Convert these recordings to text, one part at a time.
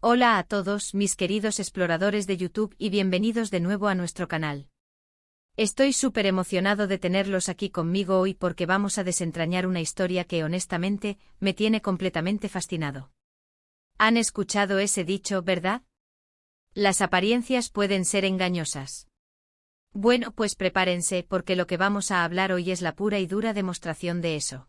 Hola a todos, mis queridos exploradores de YouTube y bienvenidos de nuevo a nuestro canal. Estoy súper emocionado de tenerlos aquí conmigo hoy porque vamos a desentrañar una historia que honestamente me tiene completamente fascinado. ¿Han escuchado ese dicho, verdad? Las apariencias pueden ser engañosas. Bueno, pues prepárense porque lo que vamos a hablar hoy es la pura y dura demostración de eso.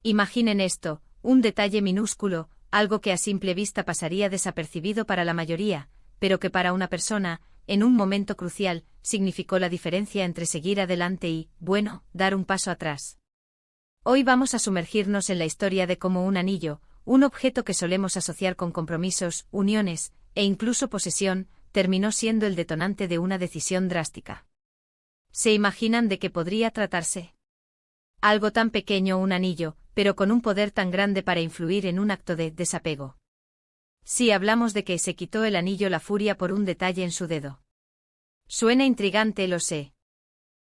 Imaginen esto, un detalle minúsculo, algo que a simple vista pasaría desapercibido para la mayoría, pero que para una persona, en un momento crucial, significó la diferencia entre seguir adelante y, bueno, dar un paso atrás. Hoy vamos a sumergirnos en la historia de cómo un anillo, un objeto que solemos asociar con compromisos, uniones, e incluso posesión, terminó siendo el detonante de una decisión drástica. ¿Se imaginan de qué podría tratarse? Algo tan pequeño, un anillo, pero con un poder tan grande para influir en un acto de desapego. Sí, hablamos de que se quitó el anillo la furia por un detalle en su dedo. Suena intrigante, lo sé.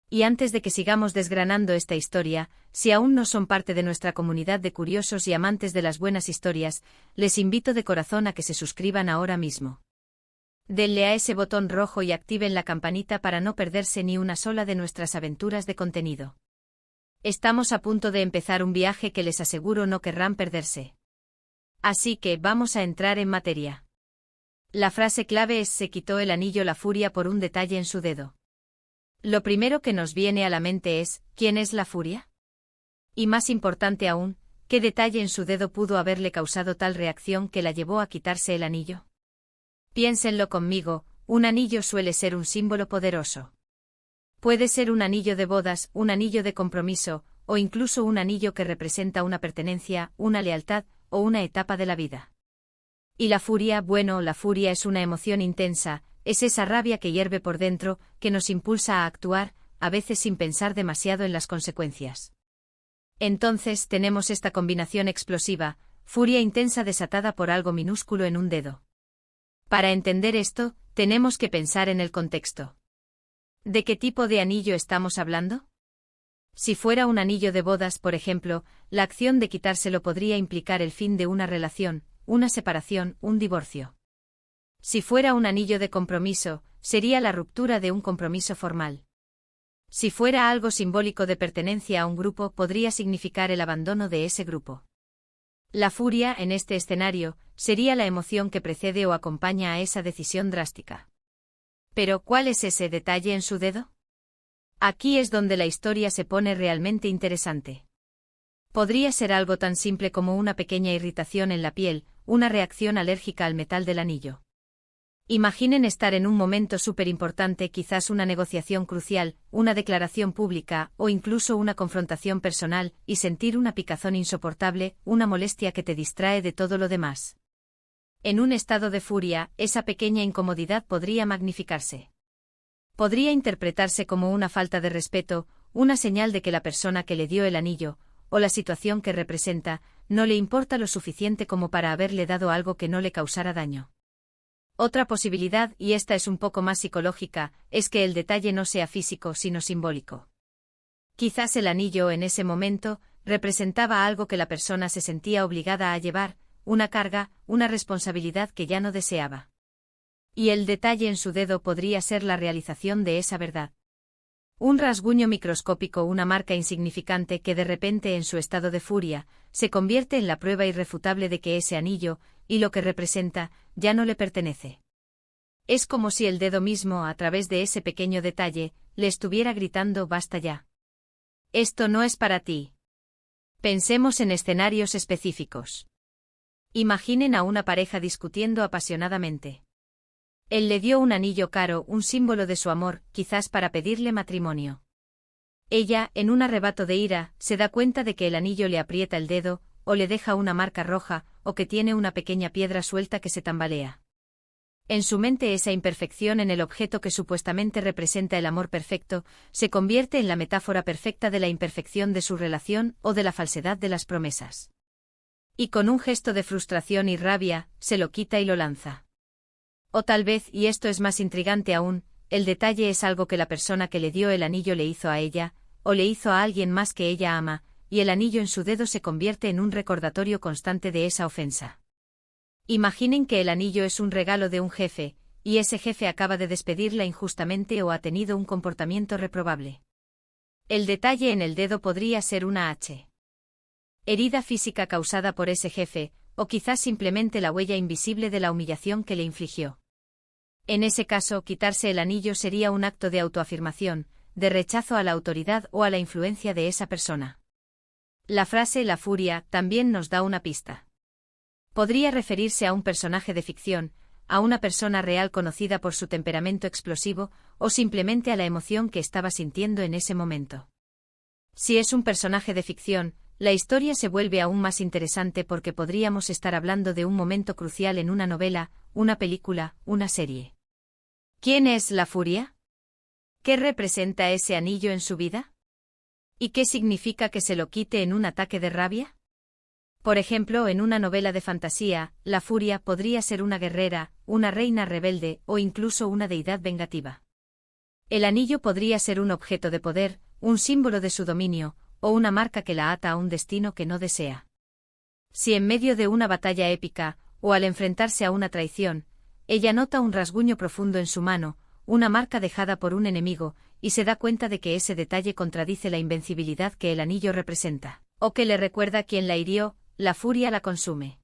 Y antes de que sigamos desgranando esta historia, si aún no son parte de nuestra comunidad de curiosos y amantes de las buenas historias, les invito de corazón a que se suscriban ahora mismo. Denle a ese botón rojo y activen la campanita para no perderse ni una sola de nuestras aventuras de contenido. Estamos a punto de empezar un viaje que les aseguro no querrán perderse. Así que vamos a entrar en materia. La frase clave es: se quitó el anillo la furia por un detalle en su dedo. Lo primero que nos viene a la mente es, ¿quién es la furia? Y más importante aún, ¿qué detalle en su dedo pudo haberle causado tal reacción que la llevó a quitarse el anillo? Piénsenlo conmigo, un anillo suele ser un símbolo poderoso. Puede ser un anillo de bodas, un anillo de compromiso, o incluso un anillo que representa una pertenencia, una lealtad, o una etapa de la vida. Y la furia, bueno, la furia es una emoción intensa, es esa rabia que hierve por dentro, que nos impulsa a actuar, a veces sin pensar demasiado en las consecuencias. Entonces tenemos esta combinación explosiva, furia intensa desatada por algo minúsculo en un dedo. Para entender esto, tenemos que pensar en el contexto. ¿De qué tipo de anillo estamos hablando? Si fuera un anillo de bodas, por ejemplo, la acción de quitárselo podría implicar el fin de una relación, una separación, un divorcio. Si fuera un anillo de compromiso, sería la ruptura de un compromiso formal. Si fuera algo simbólico de pertenencia a un grupo, podría significar el abandono de ese grupo. La furia, en este escenario, sería la emoción que precede o acompaña a esa decisión drástica. Pero, ¿cuál es ese detalle en su dedo? Aquí es donde la historia se pone realmente interesante. Podría ser algo tan simple como una pequeña irritación en la piel, una reacción alérgica al metal del anillo. Imaginen estar en un momento súper importante, quizás una negociación crucial, una declaración pública, o incluso una confrontación personal, y sentir una picazón insoportable, una molestia que te distrae de todo lo demás. En un estado de furia, esa pequeña incomodidad podría magnificarse. Podría interpretarse como una falta de respeto, una señal de que la persona que le dio el anillo, o la situación que representa, no le importa lo suficiente como para haberle dado algo que no le causara daño. Otra posibilidad, y esta es un poco más psicológica, es que el detalle no sea físico sino simbólico. Quizás el anillo en ese momento representaba algo que la persona se sentía obligada a llevar, una carga, una responsabilidad que ya no deseaba. Y el detalle en su dedo podría ser la realización de esa verdad. Un rasguño microscópico, una marca insignificante que de repente en su estado de furia, se convierte en la prueba irrefutable de que ese anillo, y lo que representa, ya no le pertenece. Es como si el dedo mismo, a través de ese pequeño detalle, le estuviera gritando: basta ya. Esto no es para ti. Pensemos en escenarios específicos. Imaginen a una pareja discutiendo apasionadamente. Él le dio un anillo caro, un símbolo de su amor, quizás para pedirle matrimonio. Ella, en un arrebato de ira, se da cuenta de que el anillo le aprieta el dedo, o le deja una marca roja, o que tiene una pequeña piedra suelta que se tambalea. En su mente, esa imperfección en el objeto que supuestamente representa el amor perfecto, se convierte en la metáfora perfecta de la imperfección de su relación o de la falsedad de las promesas. Y con un gesto de frustración y rabia, se lo quita y lo lanza. O tal vez, y esto es más intrigante aún, el detalle es algo que la persona que le dio el anillo le hizo a ella, o le hizo a alguien más que ella ama, y el anillo en su dedo se convierte en un recordatorio constante de esa ofensa. Imaginen que el anillo es un regalo de un jefe, y ese jefe acaba de despedirla injustamente o ha tenido un comportamiento reprobable. El detalle en el dedo podría ser una herida física causada por ese jefe, o quizás simplemente la huella invisible de la humillación que le infligió. En ese caso, quitarse el anillo sería un acto de autoafirmación, de rechazo a la autoridad o a la influencia de esa persona. La frase «la furia» también nos da una pista. Podría referirse a un personaje de ficción, a una persona real conocida por su temperamento explosivo, o simplemente a la emoción que estaba sintiendo en ese momento. Si es un personaje de ficción, la historia se vuelve aún más interesante porque podríamos estar hablando de un momento crucial en una novela, una película, una serie. ¿Quién es la furia? ¿Qué representa ese anillo en su vida? ¿Y qué significa que se lo quite en un ataque de rabia? Por ejemplo, en una novela de fantasía, la furia podría ser una guerrera, una reina rebelde o incluso una deidad vengativa. El anillo podría ser un objeto de poder, un símbolo de su dominio, o una marca que la ata a un destino que no desea. Si en medio de una batalla épica, o al enfrentarse a una traición, ella nota un rasguño profundo en su mano, una marca dejada por un enemigo, y se da cuenta de que ese detalle contradice la invencibilidad que el anillo representa, o que le recuerda quién la hirió, la furia la consume.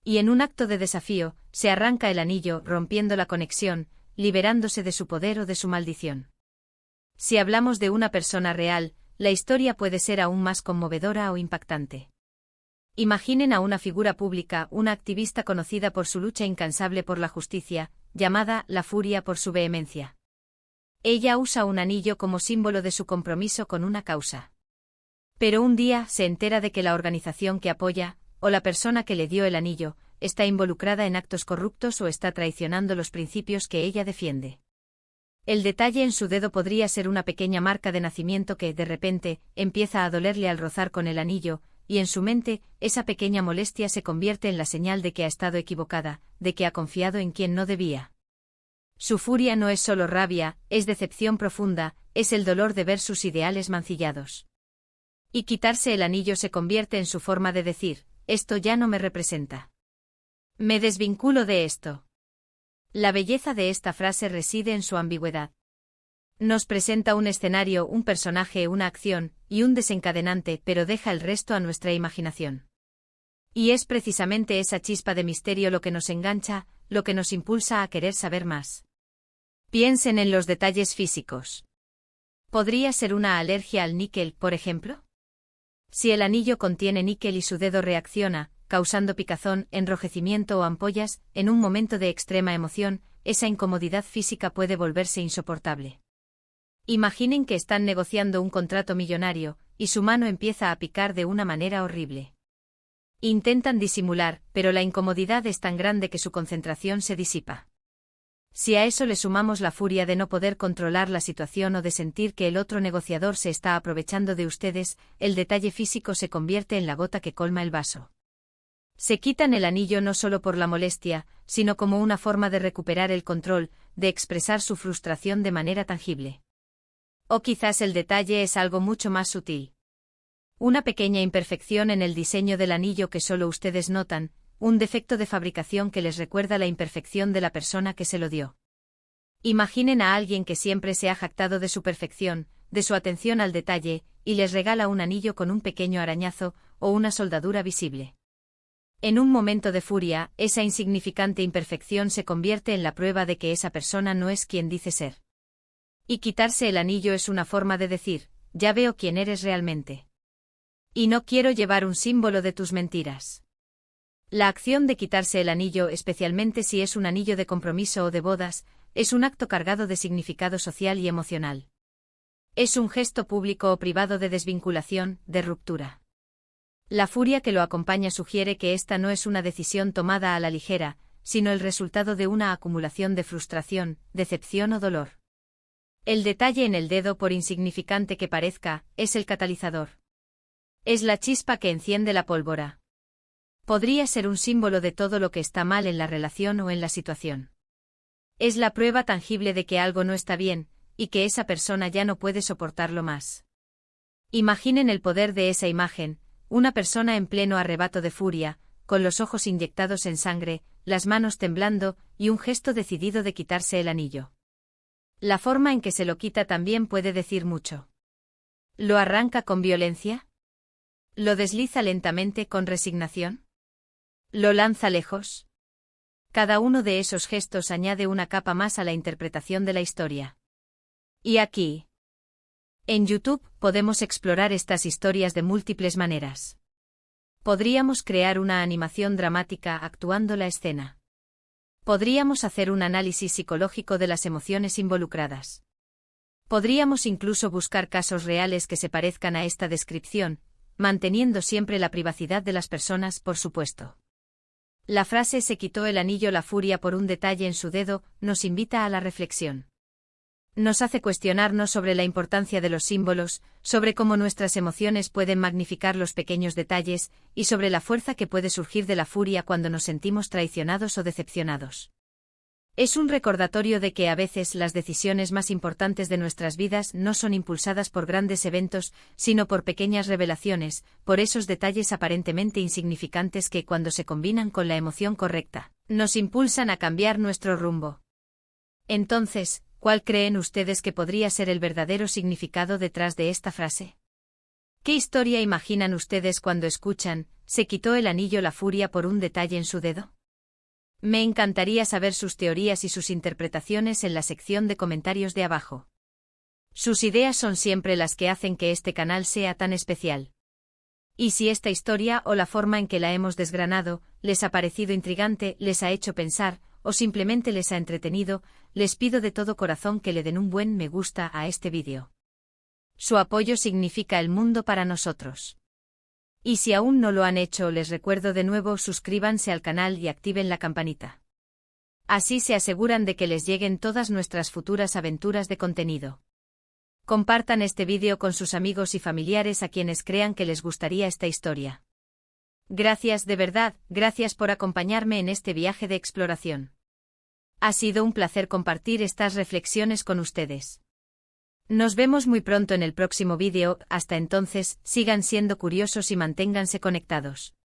Y en un acto de desafío, se arranca el anillo, rompiendo la conexión, liberándose de su poder o de su maldición. Si hablamos de una persona real, la historia puede ser aún más conmovedora o impactante. Imaginen a una figura pública, una activista conocida por su lucha incansable por la justicia, llamada la furia por su vehemencia. Ella usa un anillo como símbolo de su compromiso con una causa. Pero un día se entera de que la organización que apoya, o la persona que le dio el anillo, está involucrada en actos corruptos o está traicionando los principios que ella defiende. El detalle en su dedo podría ser una pequeña marca de nacimiento que, de repente, empieza a dolerle al rozar con el anillo, y en su mente, esa pequeña molestia se convierte en la señal de que ha estado equivocada, de que ha confiado en quien no debía. Su furia no es solo rabia, es decepción profunda, es el dolor de ver sus ideales mancillados. Y quitarse el anillo se convierte en su forma de decir, esto ya no me representa. Me desvinculo de esto. La belleza de esta frase reside en su ambigüedad. Nos presenta un escenario, un personaje, una acción, y un desencadenante, pero deja el resto a nuestra imaginación. Y es precisamente esa chispa de misterio lo que nos engancha, lo que nos impulsa a querer saber más. Piensen en los detalles físicos. ¿Podría ser una alergia al níquel, por ejemplo? Si el anillo contiene níquel y su dedo reacciona, causando picazón, enrojecimiento o ampollas, en un momento de extrema emoción, esa incomodidad física puede volverse insoportable. Imaginen que están negociando un contrato millonario, y su mano empieza a picar de una manera horrible. Intentan disimular, pero la incomodidad es tan grande que su concentración se disipa. Si a eso le sumamos la furia de no poder controlar la situación o de sentir que el otro negociador se está aprovechando de ustedes, el detalle físico se convierte en la gota que colma el vaso. Se quitan el anillo no solo por la molestia, sino como una forma de recuperar el control, de expresar su frustración de manera tangible. O quizás el detalle es algo mucho más sutil. Una pequeña imperfección en el diseño del anillo que solo ustedes notan, un defecto de fabricación que les recuerda la imperfección de la persona que se lo dio. Imaginen a alguien que siempre se ha jactado de su perfección, de su atención al detalle, y les regala un anillo con un pequeño arañazo, o una soldadura visible. En un momento de furia, esa insignificante imperfección se convierte en la prueba de que esa persona no es quien dice ser. Y quitarse el anillo es una forma de decir, ya veo quién eres realmente. Y no quiero llevar un símbolo de tus mentiras. La acción de quitarse el anillo, especialmente si es un anillo de compromiso o de bodas, es un acto cargado de significado social y emocional. Es un gesto público o privado de desvinculación, de ruptura. La furia que lo acompaña sugiere que esta no es una decisión tomada a la ligera, sino el resultado de una acumulación de frustración, decepción o dolor. El detalle en el dedo, por insignificante que parezca, es el catalizador. Es la chispa que enciende la pólvora. Podría ser un símbolo de todo lo que está mal en la relación o en la situación. Es la prueba tangible de que algo no está bien, y que esa persona ya no puede soportarlo más. Imaginen el poder de esa imagen, una persona en pleno arrebato de furia, con los ojos inyectados en sangre, las manos temblando, y un gesto decidido de quitarse el anillo. La forma en que se lo quita también puede decir mucho. ¿Lo arranca con violencia? ¿Lo desliza lentamente con resignación? ¿Lo lanza lejos? Cada uno de esos gestos añade una capa más a la interpretación de la historia. Y aquí, en YouTube, podemos explorar estas historias de múltiples maneras. Podríamos crear una animación dramática actuando la escena. Podríamos hacer un análisis psicológico de las emociones involucradas. Podríamos incluso buscar casos reales que se parezcan a esta descripción, manteniendo siempre la privacidad de las personas, por supuesto. La frase "se quitó el anillo la furia por un detalle en su dedo" nos invita a la reflexión. Nos hace cuestionarnos sobre la importancia de los símbolos, sobre cómo nuestras emociones pueden magnificar los pequeños detalles, y sobre la fuerza que puede surgir de la furia cuando nos sentimos traicionados o decepcionados. Es un recordatorio de que a veces las decisiones más importantes de nuestras vidas no son impulsadas por grandes eventos, sino por pequeñas revelaciones, por esos detalles aparentemente insignificantes que, cuando se combinan con la emoción correcta, nos impulsan a cambiar nuestro rumbo. Entonces, ¿cuál creen ustedes que podría ser el verdadero significado detrás de esta frase? ¿Qué historia imaginan ustedes cuando escuchan "se quitó el anillo la furia por un detalle en su dedo"? Me encantaría saber sus teorías y sus interpretaciones en la sección de comentarios de abajo. Sus ideas son siempre las que hacen que este canal sea tan especial. Y si esta historia o la forma en que la hemos desgranado les ha parecido intrigante, les ha hecho pensar, o simplemente les ha entretenido, les pido de todo corazón que le den un buen me gusta a este vídeo. Su apoyo significa el mundo para nosotros. Y si aún no lo han hecho, les recuerdo de nuevo: suscríbanse al canal y activen la campanita. Así se aseguran de que les lleguen todas nuestras futuras aventuras de contenido. Compartan este vídeo con sus amigos y familiares a quienes crean que les gustaría esta historia. Gracias, de verdad, gracias por acompañarme en este viaje de exploración. Ha sido un placer compartir estas reflexiones con ustedes. Nos vemos muy pronto en el próximo vídeo. Hasta entonces, sigan siendo curiosos y manténganse conectados.